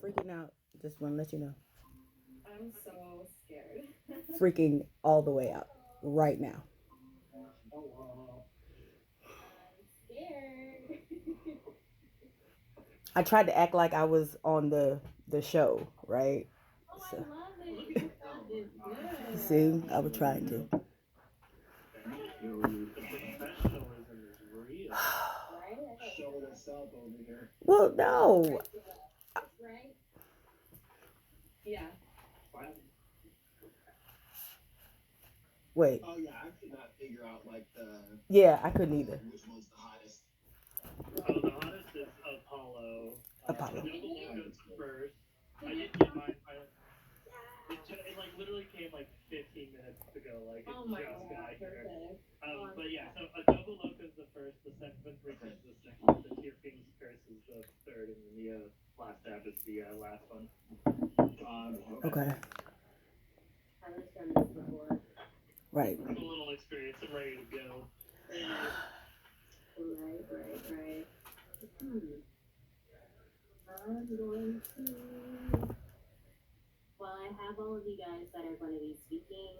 freaking out. Just want to let you know. I'm so scared. Freaking all the way out right now. I'm scared. I tried to act like I was on the show, right? Oh, I So love it. Your sound is see, good. I was trying to. The professionalism is real. Right? I thought Showing us up over here. Well, it's no. right, Sheila. It's right. Yeah. Wow. Wait. Oh yeah, I could not figure out like Yeah, I couldn't either. which one's the hottest. Oh, the hottest is Apollo. Apollo. Double Loco's the first. I Did you? didn't get mine. It like literally came like 15 minutes ago. Like it Oh my just god, got here. perfect. Oh, I'm But yeah, sad. so a double Loco's the first. The Seventh Reach is the second. The Tear Fiend's Curse is the third, and then the Last Stab is the last one. Okay. Okay. I was done this before. Right. I'm a little experienced. I'm ready to go. Right. I'm going to. Well, I have all of you guys that are going to be speaking.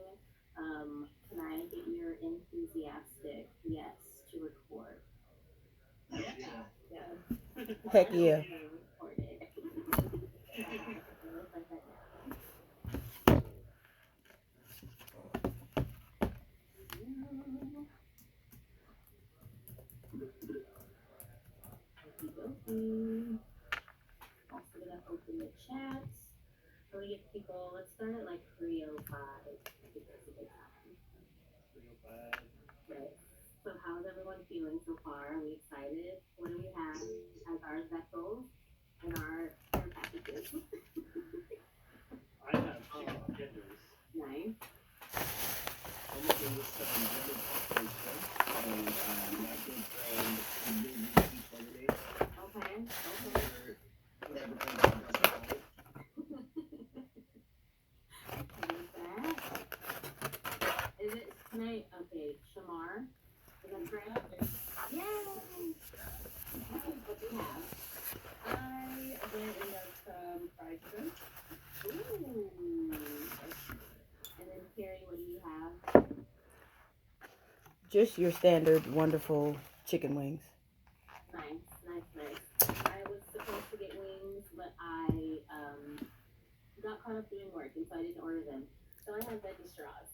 Can I get your enthusiastic yes to record? Yeah. Yes. Heck yeah. Record it. Like that now. Okey-dokey. Also gonna open the chat. So we get people. Let's start at like 3:05. I think that's a good time. 305. Yes. So how's everyone feeling so far? Are we excited? What do we have as our vessels and our care packages? I have chicken tenders. Nice. I'm looking with some lemon pepper shrimp and my good friend Big for me. Okay. Whatever comes out, that's fine. There's that. Is it tonight? Okay, Shamar. Is that correct? Yay! What do you have? I went and got some fried shrimp. Ooh. And then Carrie, what do you have? Just your standard wonderful chicken wings. Nice. I was supposed to get wings, but I got caught up doing work, and so I didn't order them. So I have veggie straws.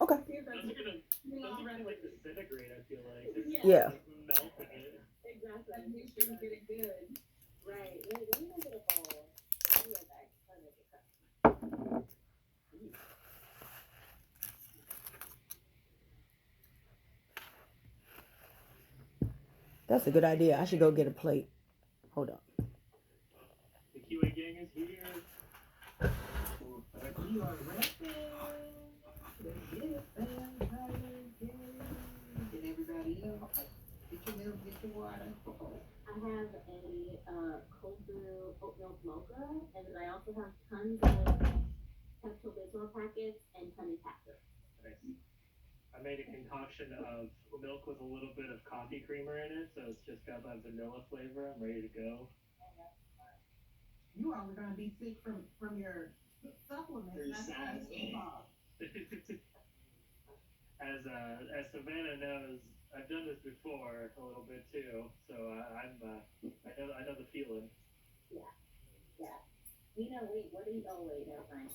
Okay. Those are gonna like disintegrate. I feel like. Yeah. Like melting it. Exactly. And you should get it good. Right. Wait, let me go get a bowl. I'll be right back. I'll make it cut. That's a good idea. I should go get a plate. Hold on. The QA gang is here. You are ready. Get everybody up. Get your milk, get your water. I have a cold brew oat milk mocha, and then I also have tons of Pepto Bismol packets and honey packets. Nice. I made a concoction of milk with a little bit of coffee creamer in it, so it's just got that vanilla flavor. I'm ready to go. You all are gonna be sick from your supplements. Very That's sad. As Savannah knows, I've done this before a little bit too, so I know the feeling. Yeah. We know. Wait, what do you? Oh wait, never mind.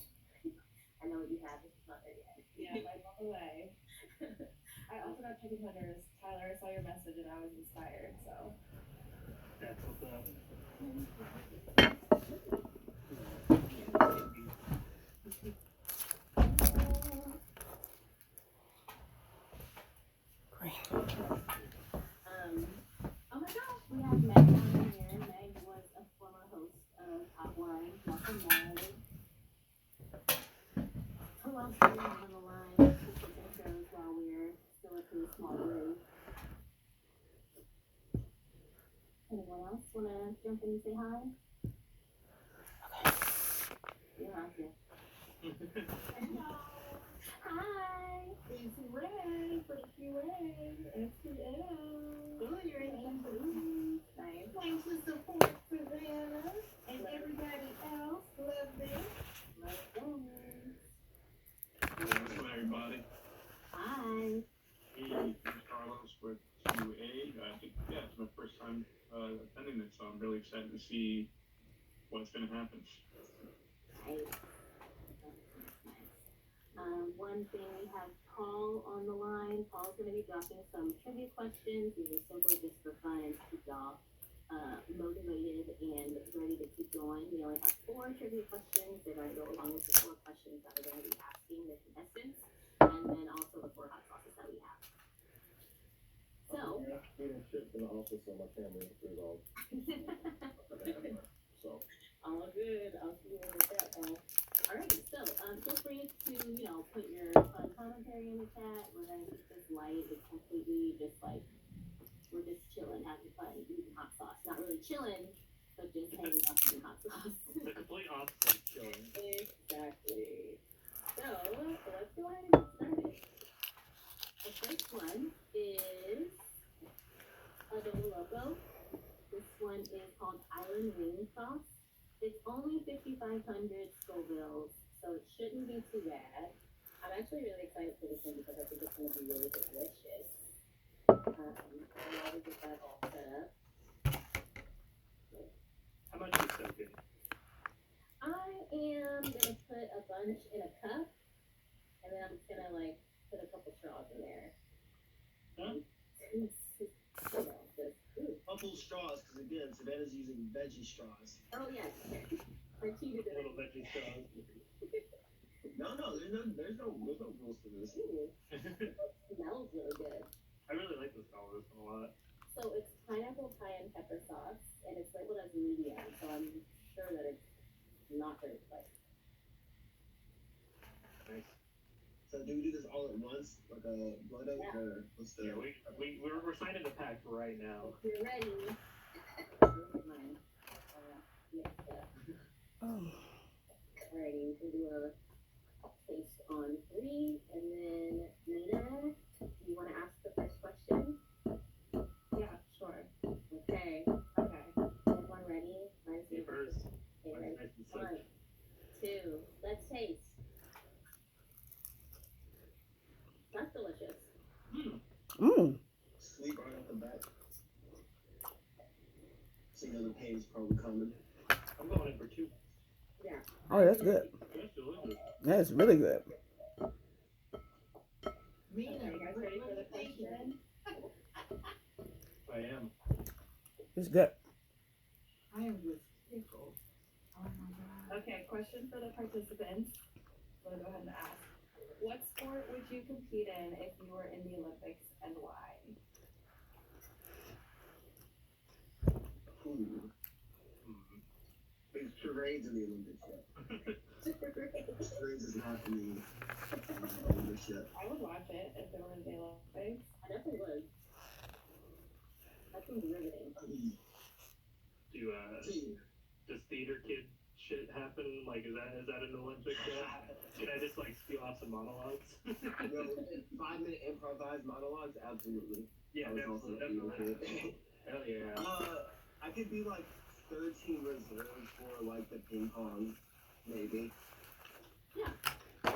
I know what you have. It's not there yet. Yeah, I'm on the way. I also got chicken tenders. Tyler, I saw your message and I was inspired, so. That's what's up. Oh my gosh, we have Meg on here. Meg was a former host of Hotline. Welcome, Meg. Who else do we have on the line? Who can intros while we're still up in the small room? Anyone else wanna jump in and say hi? You don't have to. Hi. It's Ray for the QA. SPL. Ooh, you're in English. Nice. Thanks for support too. time attending it, so I'm really excited to see what's going to happen. Nice. One thing, we have Paul on the line. Paul's going to be dropping some trivia questions. These are simply just for fun and to keep y'all motivated and ready to keep going. We only have 4 trivia questions. They're going to go along with the 4 questions that we're going to be asking the contestants, and then also the 4 hot sauces that we have. So. Eating shit in the office, so my family is all. So. All good. I'll see you in the chat, Paul. Alright, so feel free to, put your fun commentary in the chat. We're gonna keep this light. It's completely just like we're just chilling, having fun, eating hot sauce. Not really chilling, but just hanging out eating hot sauce. The complete opposite of chilling. Exactly. So let's go ahead and get started. The first one is Adobo Loco. This one is called Island Ring Sauce. It's only 5,500 Scovilles, so it shouldn't be too bad. I'm actually really excited for this one because I think it's going to be really delicious. I'll get that all set up. How much is soaking? I am going to put a bunch in a cup, and then I'm just going to put a couple straws in there. Huh? Couple straws, because again, Savannah's using veggie straws. Oh, yes. I cheated it. Little veggie straws. No, there's no rules for this. Ooh, smells really good. I really like the smell of this one a lot. So it's pineapple cayenne pepper sauce, and it's labeled as medium, so I'm sure that it's not very spicy. Nice. So do we do this all at once, like a blood oath, or what's the? Yeah, we're signing the pact right now. If you're ready, mine. Yes, Oh. alrighty, we can do a taste on 3, and then Nina, do you want to ask the first question? Yeah, sure. Okay, Okay. everyone ready? Mine's Me first. Okay, ready? Nice and soaked. 1, 2, let's taste. That's delicious. Mmm. Sleep right off the bat. So you know the pain's probably coming. I'm going in for 2. Yeah. Oh, that's good. That's delicious. That's really good. Mina, Are you guys ready for the what you thinking? question? I am. It's good. I am just tickled. Oh my god. Okay, question for the participants. I'm gonna go ahead and ask. What sport would you compete in if you were in the Olympics, and why? Ooh. There's charades in the Olympics yet. Charades is not in the Olympics yet. I would watch it if it were in the Olympics. I definitely would. That seems riveting. Does theater kid shit happen? Like, is that an Olympic yet? Should I just spew off some monologues? No, 5-minute improvised monologues, absolutely. Yeah, I was also a theater definitely. kid. Hell yeah. I could be 13 reserves for the ping pong, maybe. Yeah. That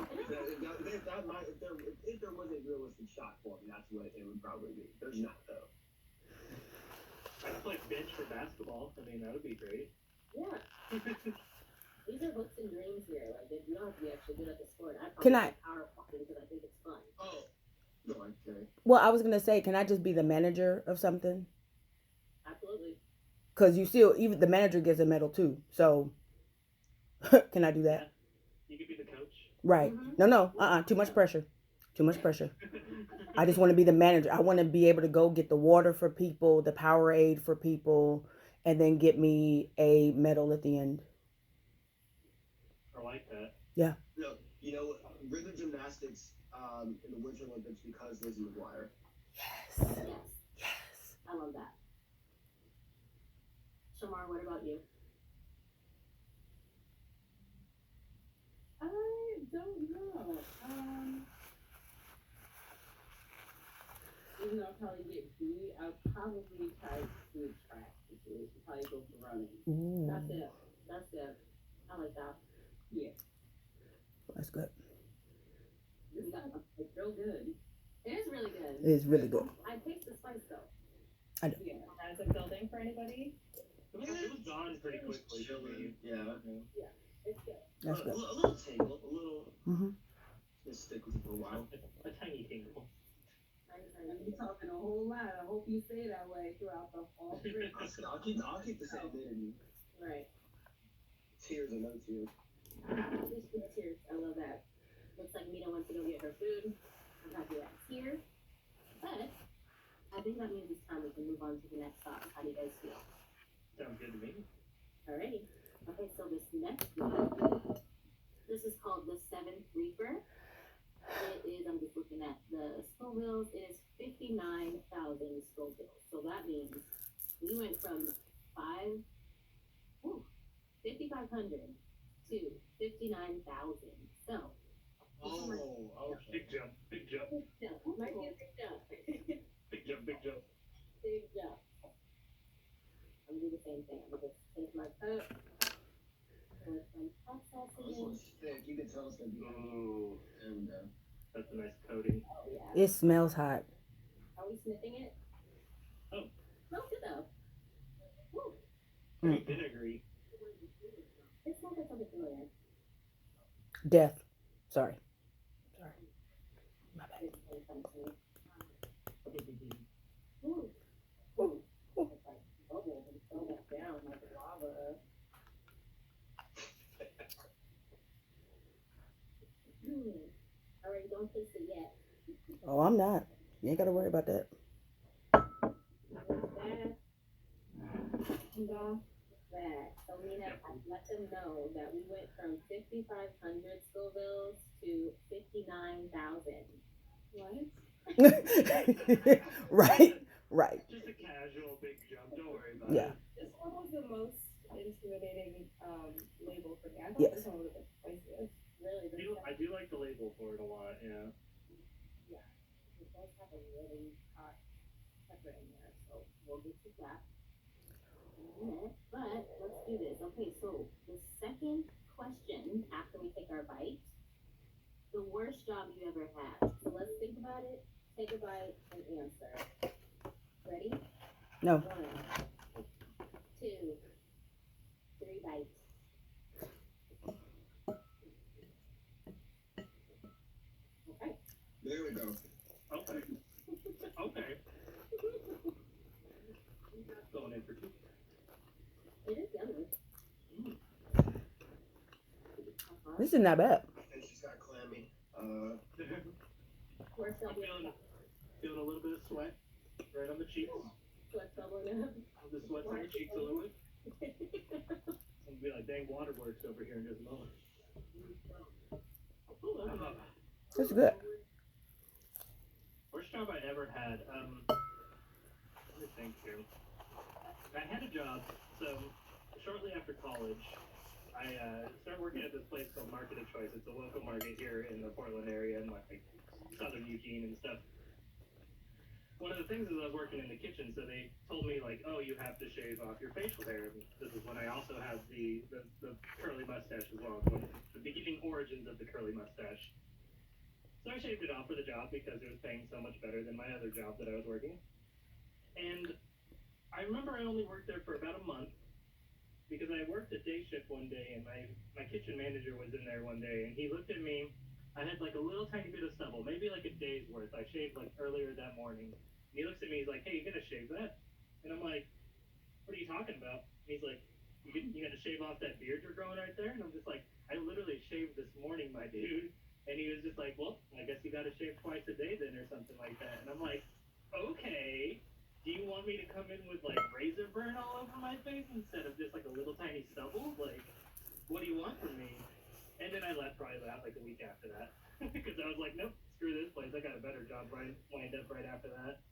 might, if there was a realistic shot for me, that's what it would probably be. There's not though. I could play bench for basketball. I mean, that would be great. Yeah. These are hopes and dreams here. You don't have to be actually good at the sport. Can I- power walking because I think it's fun. Oh, no, okay. Well, I was gonna say, can I just be the manager of something? Absolutely. Cause you still, even the manager gets a medal too. So, can I do that? You could be the coach. Right? Mhm. No. Too much pressure. Too much pressure. I just want to be the manager. I want to be able to go get the water for people, the Powerade for people, and then get me a medal at the end. I like that. No, rhythm gymnastics in the Winter Olympics because Lizzie McGuire. Yes. Yes. Yes. I love that. Shamar, what about you? I don't know. Even though I'll probably get beat, I'll probably try to do a track situation. Probably go for running. Ooh, That's it. That's it. I like that. Yeah. that's good. This stuff is real good. It is really good. It is really good. I taste the spice though. Yeah. as a building for anybody? It was gone pretty quickly for me. Yeah. It's good. That's good. A little tingle, a little. Mm-hmm. Just stick with it for a while. A tiny tingle. You're talking a whole lot. I hope you stay that way throughout the whole trip. I'll keep the same energy. Right. Tears or no tears. Just with tears. I love that. Looks like Mina wants to go get her food. I'm happy that's here. But I think that means it's time we can move on to the next stop. How do you guys feel? Sounds good to me. Alrighty. Okay, so this next one, this is called the Seventh Reaper. It is, I'm just looking at the Scovilles, it is 59,000 Scovilles. So that means we went from 5,500 to 59,000. So, Big jump, big jump, big jump. Might be a big jump. big jump, big jump. Big jump. I'm gonna do the same thing. I'm gonna just take my cup. Pour some hot sauce This in. one's thick. You can tell it's gonna be. Ooh, And that's a nice coating. Oh yeah. It smells hot. Are we sniffing it? Oh. Smells good though. Woo. Very vinegary. It smells like something familiar. Death. Sorry. My bad. It's really fun to me. Woo. Ooh. It's like bubbles and throw that down like lava. Alright, don't taste it yet. Oh, I'm not. You ain't got to worry about that. Bad. And, Bad. So Mina, I let them know that we went from 5,500 Scovilles to 59,000. what? Right. Right. Just a casual big jump. Don't worry about Yeah. it. This one was the most intimidating label for me. I thought Yes. this one would have been spiciest. Really, I do like the label for it a lot. Yeah. it does have a really hot pepper in there, so we'll get to that in a minute. But let's do this. Okay, so the second question after we take our bite, the worst job you ever had. So let's think about it, take a bite, and answer. Ready? No. 1, 2, 3 bites. Okay. there we go. Okay. Okay. Going in for 2. It is yummy. This is not bad. And she's got clammy. We're still Feeling a little bit of sweat right on the cheeks. Sweat bubbling up. The sweat's on your cheeks a little bit. I'm gonna be like, dang, waterworks over here in just a moment. It's good. Worst job I ever had. Let me think here. I had a job, so shortly after college, I started working at this place called Market of Choice. It's a local market here in the Portland area and like southern Eugene and stuff. One of the things is I was working in the kitchen, so they told me like, oh, you have to shave off your facial hair. And this is when I also had the curly mustache as well, the beginning origins of the curly mustache. So I shaved it off for the job because it was paying so much better than my other job that I was working. And I remember I only worked there for about a month because I worked a day shift one day and my kitchen manager was in there one day and he looked at me. I had like a little tiny bit of stubble, maybe like a day's worth. I shaved like earlier that morning. And he looks at me, he's like, hey, you gonna shave that? And I'm like, what are you talking about? And he's like, you gonna shave off that beard you're growing right there? And I'm just like, I literally shaved this morning, my dude. And he was just like, well, I guess you gotta shave twice a day then or something like that. And I'm like, okay, do you want me to come in with like razor burn all over my face instead of just like a little tiny stubble? Like, what do you want from me? And then I left probably about like a week after that. Because I was like, nope, screw this place. I got a better job lined up right after that.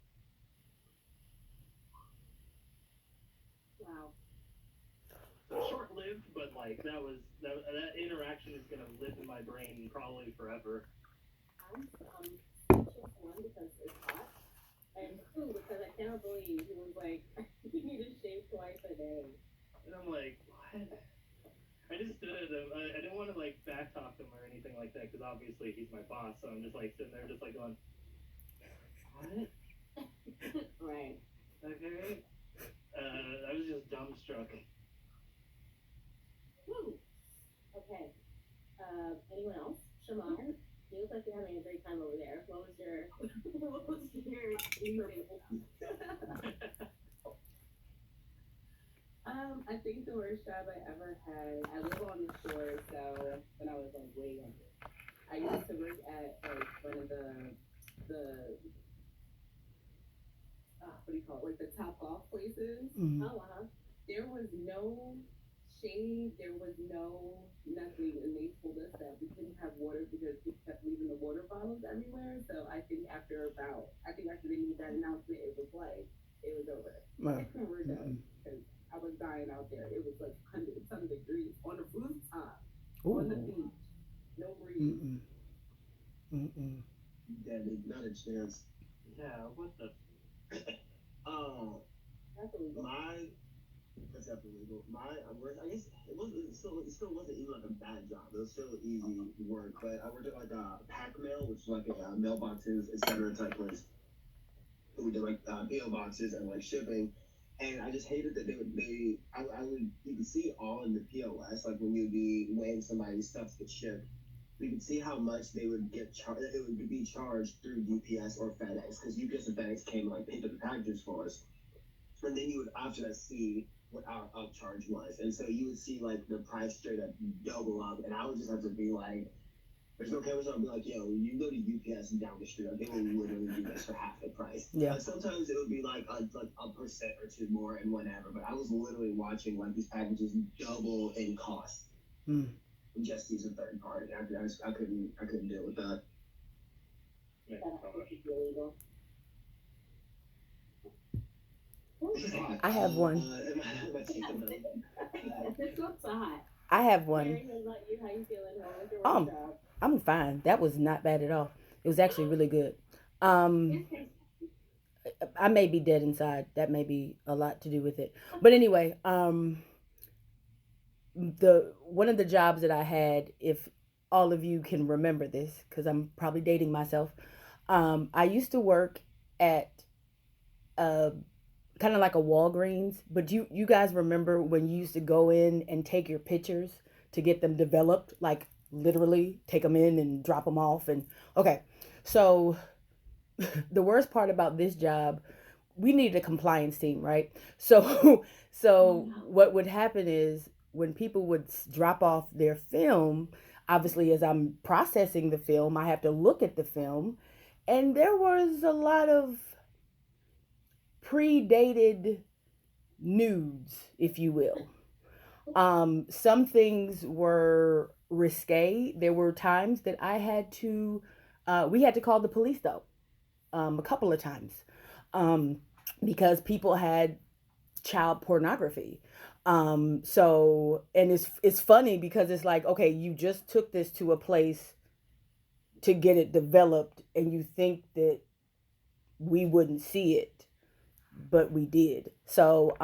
Wow. So short-lived, but like that interaction is gonna live in my brain probably forever. I'm speechless, 1, because it's hot, and 2, because I cannot believe he was like, you need to shave twice a day. And I'm like, what? I just stood at him. I didn't want to like back talk him or anything like that because obviously he's my boss. So I'm just like sitting there, just like going, what? Right. Okay. I think the worst job I ever had, I live on the shore, so when I was like way younger, I used to work at like one of the what do you call it, like the top golf places. Mhm. Oh, wow. There was no shade, there was no nothing, and they told us that we couldn't have water because we kept leaving the water bottles everywhere. So I think after they made that announcement, it was over. Well, We're done. mm-mm. Because I was dying out there. It was like 100-some degrees on the rooftop, on the Ooh. beach, no breeze. Mm-mm. Mm-mm. Damn, not a chance. Yeah, what the? That's illegal. That's definitely illegal. I guess it still wasn't even like a bad job. It was still easy work, but I worked at like a pack mail, which is like a mailboxes, etc. type place. We did like PO boxes and like shipping, and I just hated that you could see all in the POS, like when you'd be weighing somebody's stuff to get shipped. We could see how much they would get charged. It would be charged through UPS or FedEx, because UPS and FedEx came and like picked up the packages for us, and then you would after that see what our upcharge was, and so you would see like the price straight up double up, and I would just have to be like, there's no cameras on. I'd be like, yo, you go to UPS down the street, like, they will literally do this for half the price. Yeah. But sometimes it would be like a percent or two more and whatever, but I was literally watching like these packages double in cost. Mm. Just use a third party. I couldn't deal with that. Yeah, That is illegal. I have one. It's not so hot. I have one. Mary, what about you? How you feeling? How was your work job? I'm fine. That was not bad at all. It was actually really good. I may be dead inside. That may be a lot to do with it. But anyway, the one of the jobs that I had, if all of you can remember this, because I'm probably dating myself, I used to work at kind of like a Walgreens. But you guys remember when you used to go in and take your pictures to get them developed, like literally take them in and drop them off? And okay, so the worst part about this job, we needed a compliance team, right? So what would happen is when people would drop off their film, obviously as I'm processing the film, I have to look at the film, and there was a lot of predated nudes, if you will. Some things were risque. There were times that I had to, we had to call the police though, a couple of times, because people had child pornography. So, and it's funny because it's like, okay, you just took this to a place to get it developed, and you think that we wouldn't see it, but we did. So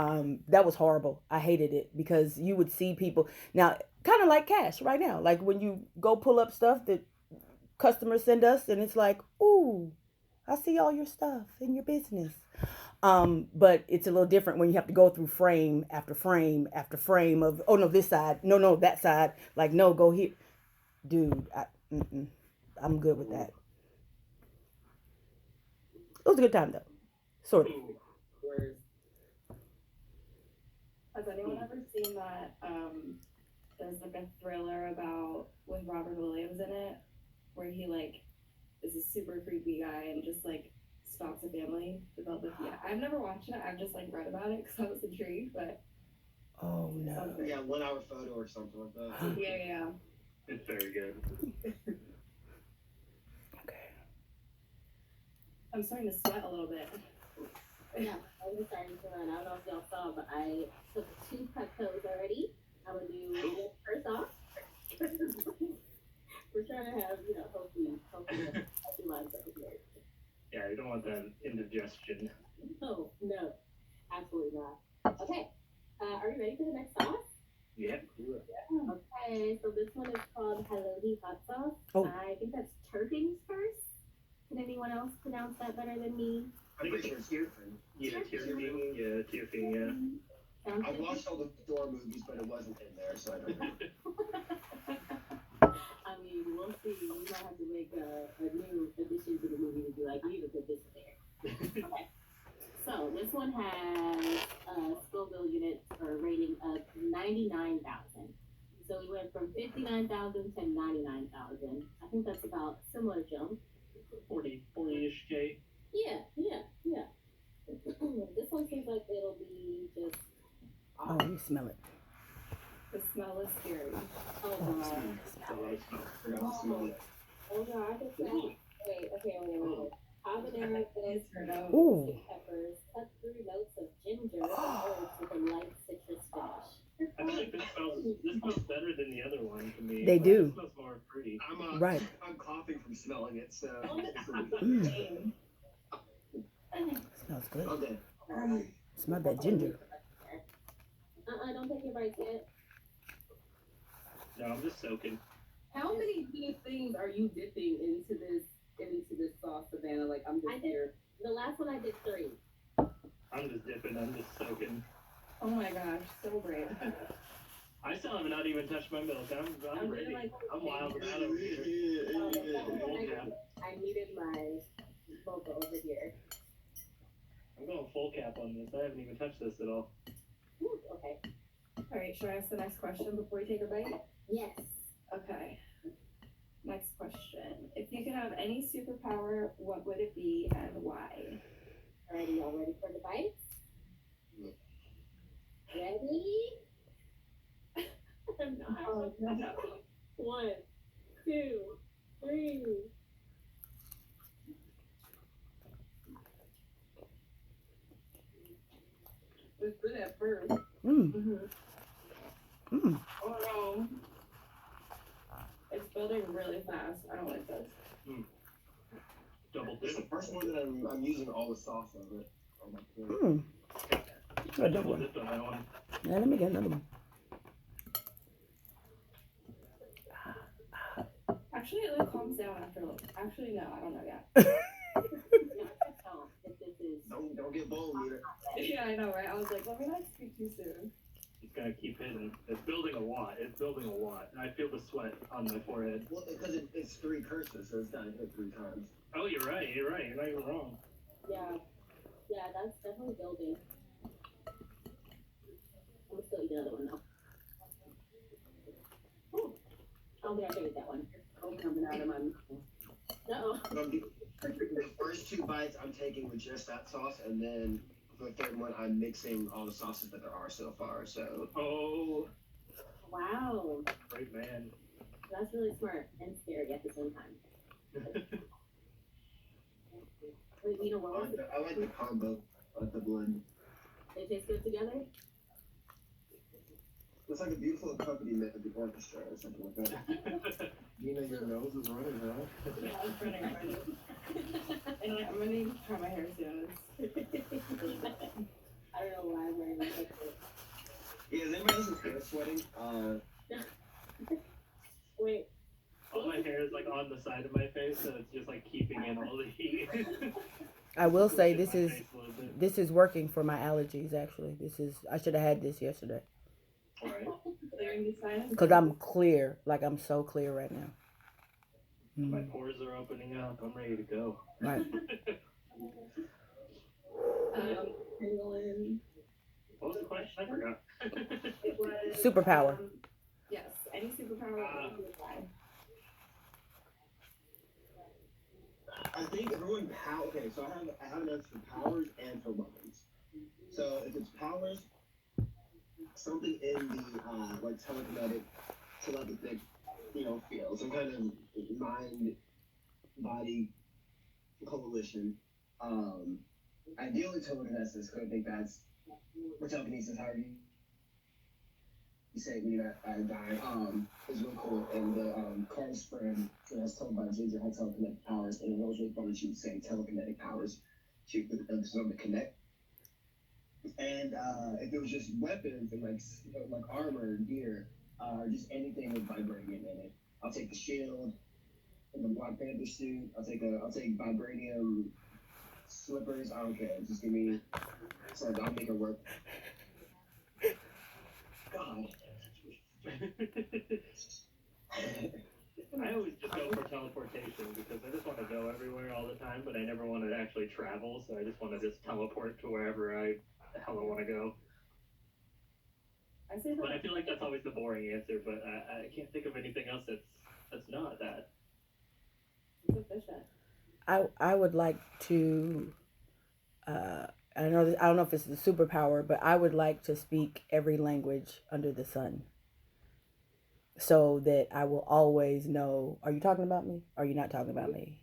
that was horrible. I hated it because you would see people now, kind of like Cash right now, like when you go pull up stuff that customers send us, and it's like, ooh, I see all your stuff in your business. But it's a little different when you have to go through frame after frame after frame of, oh no, this side, no, that side, like, no, go here. Dude, I'm good with that. It was a good time though, sort of. Has anyone ever seen that, there's like a thriller about, with Robert Williams in it, where he like is a super creepy guy and just like stalks a family development? Yeah, I've never watched it. I've just like read about it because I was intrigued, but Oh no. Yeah, 1 hour photo or something like that. yeah. It's very good. Okay. I'm starting to sweat a little bit. Yeah, I was starting to run. I don't know if y'all saw, but I took 2 Peptos already. I'm gonna do one first off. We're trying to have, hopefully healthy lives over here. Yeah, you don't want that indigestion. No, absolutely not. Okay, are you ready for the next sauce? Yeah. Okay, so this one is called Halloumi hot sauce. Oh. I think that's Turpin's first. Can anyone else pronounce that better than me? I think it's Tearfin. Yeah, Tearfin, yeah. Sounds I good. watched all the Thor movies, but it wasn't in there, so I don't know. I mean, we'll see. We might have to make a new addition to the movie to be like, you need to put this in there. Okay. this one has Scoville units or a rating of 99,000. So we went from 59,000 to 99,000. I think that's about a similar jump. 40-ish K. Yeah. This one seems like it'll be just. Oh, you smell it. The smell is scary. Oh god. So I smell. Forgot to smell it. Oh god, I can smell. Wait. Habanero, It's her nose. Ooh. sweet peppers, cut through notes of ginger, and herbs with a light citrus finish. I feel like this smells better than the other one to me. They do. It smells more fruity. Right. I'm coughing from smelling it, so. Mm. Smells good. Okay. Smell that ginger. Don't take your bites yet. No, I'm just soaking. How many good things are you dipping into this sauce, Savannah? Like I'm I just did- here. The last one I did 3. I'm just dipping. I'm just soaking. Oh my gosh, so brave. I still have not even touched my milk. I'm I'm ready. doing like I'm wild out over here. Full cap. I needed my mocha over here. I'm going full cap on this. I haven't even touched this at all. Whew, okay. Alright, should I ask the next question before we take a bite? Yes. Okay. Next question. If you could have any superpower, what would it be and why? Alrighty, y'all ready for the bites? Ready? I'm not. Oh, no. 1, 2, 3. It's good at first. Mm. Mm-hmm. Mm. Oh no. It's building really fast. I don't like this. Double This is dip. the first one that I'm using all the sauce of it. Oh my god. Mm. A double Double one. dipped on that one. Yeah, let me get another one. Actually, it like calms down after like. Actually, no, I don't know yet. No, just don't. If this is. Don't get bold either. Yeah, I know, right? I was like, let me not speak too soon. It's gonna keep hitting. It's building a lot. I feel the sweat on my forehead. Well, because it's 3 curses, so it's gotta hit 3 times. Oh, you're right. You're not even wrong. Yeah, that's definitely building. I'm gonna still eat another one though. Ooh. I don't think I figured that one. Oh, coming out of my Uh-oh. The first 2 bites I'm taking with just that sauce, and then for the third one I'm mixing all the sauces that there are so far. So Oh, Wow. great man. That's really smart and scary at the same time. Wait, you know what was it? I like the combo. I like the blend. They taste good together? It's like a beautiful accompaniment of the orchestra or something like that. You know your nose is running, huh? Yeah, it's running already. And I'm gonna need to try my hair soon. I don't know why I'm wearing this like this. Yeah, is anybody else's hair sweating? Wait, All my hair is like on the side of my face, so it's just like keeping in all the heat. I will say Pushes this my is face a little bit. this is working for my allergies. Actually, I should have had this yesterday All right. Clearing the sinus. because I'm clear. Like I'm so clear right now. My Mm. pores are opening up. I'm ready to go. Right. Pangolin. What was the question? I forgot. It was Superpower. Yes, any superpower would be fine. I think everyone okay, so I have an answer for powers and for weapons. So if it's powers, something in the like telepathic, field, some kind of mind body coalition. Ideally telekinesis, because I think that's or telekinesis, however you say it when you're not dying, is really cool. And the Carl's friend who was told by Ginger had telekinetic powers, and it was really funny she would say telekinetic powers. She would emphasize the connect. And if it was just weapons and like armor, gear, just anything with vibranium in it, I'll take the shield and the Black Panther suit. I'll take vibranium slippers. I don't care. Just give me. So I'll make it work. God. I always just go for teleportation because I just want to go everywhere all the time, but I never want to actually travel, so I just want to just teleport to wherever the hell I want to go. I say But I that. feel like that's always the boring answer, but I can't think of anything else that's not that. It's efficient. I would like to. I know I don't know if it's the superpower, but I would like to speak every language under the sun, so that I will always know. Are you talking about me? Are you not talking about me?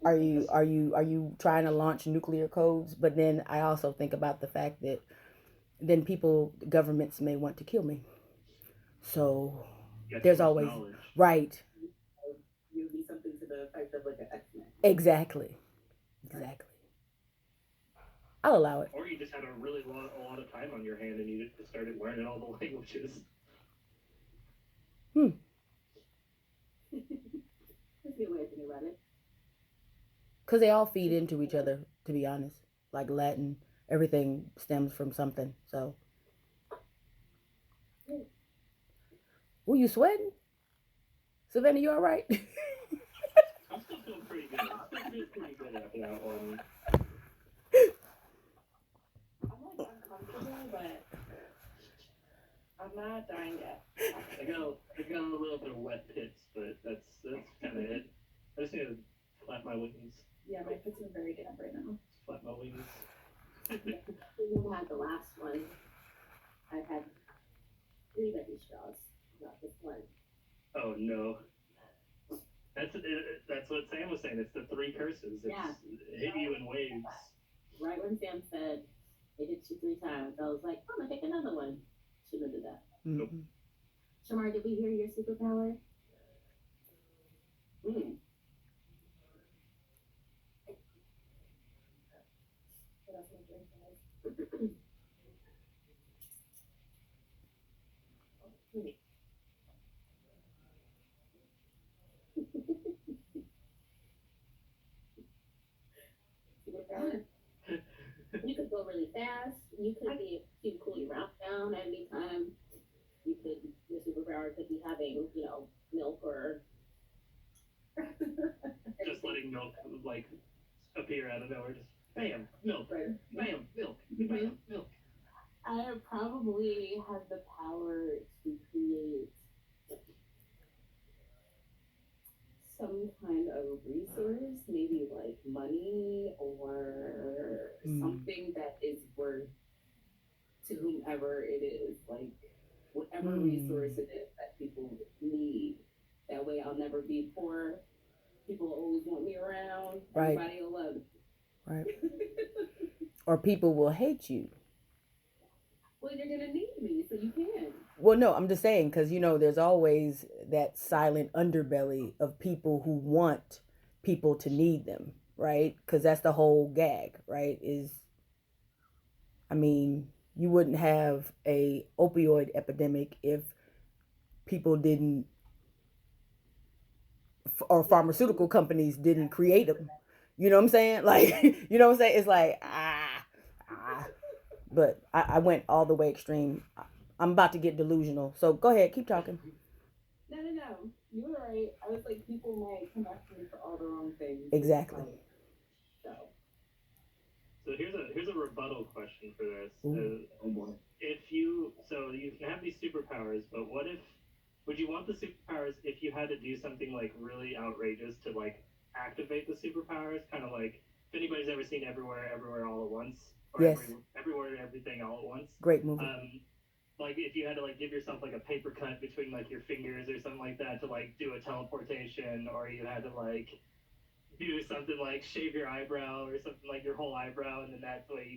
Are you trying to launch nuclear codes? But then I also think about the fact that then governments may want to kill me. So Get there's too much always knowledge. right. You'll be something to the effect of like an X-Men. Exactly. I'll allow it. Or you just had a lot of time on your hand and you just started learning all the languages. That's a good way of thinking about it. Because they all feed into each other, to be honest. Like Latin, everything stems from something. So. Were you sweating? Savannah, you all right? I'm still feeling pretty good. I'm still feeling pretty good after that one. I'm like uncomfortable, but I'm not dying yet. I got a little bit of wet pits, but that's kind of it. I just need to flap my wings. Yeah, my pits are very damp right now. Flap my wings. You had the last one. I had 3 veggie straws, not just one. Oh no. That's what Sam was saying. It's the 3 curses. Yeah. It hit you in waves. Right when Sam said it hit you 3 times, I was like, I'm gonna take another one. Shouldn't have did that. Mm-hmm. Shamar, did we hear your superpower? What else am I doing, guys? Superpower? You could go really fast. You could cool your mouth down at any time. Your superpower could be having, milk or. Just letting milk like appear out of nowhere. Just bam, milk. Bam, milk. Bam, milk. I probably have the power to create some kind of resource, maybe like money or something that is worth to whomever it is, like whatever resource it is that people need. That way I'll never be poor. People always want me around. Right. Everybody will love me. Right. Or people will hate you. Well, you're gonna need me, so you can. Well, no, I'm just saying because there's always that silent underbelly of people who want people to need them, right? Because that's the whole gag, right? You wouldn't have a opioid epidemic if people didn't, or pharmaceutical companies didn't create them. You know what I'm saying? Like, you know what I'm saying? It's like But I went all the way extreme. I'm about to get delusional. So go ahead, keep talking. No. You were right. I was like, people might come back to me for all the wrong things. Exactly. So here's a rebuttal question for this. Oh boy. You can have these superpowers, but would you want the superpowers if you had to do something like really outrageous to like activate the superpowers? Kind of like if anybody's ever seen Everywhere All at Once, or Yes. Everywhere Everything All at Once. Great movie. Like if you had to like give yourself like a paper cut between like your fingers or something like that to like do a teleportation, or you had to like do something like shave your eyebrow or something like your whole eyebrow, and then that way you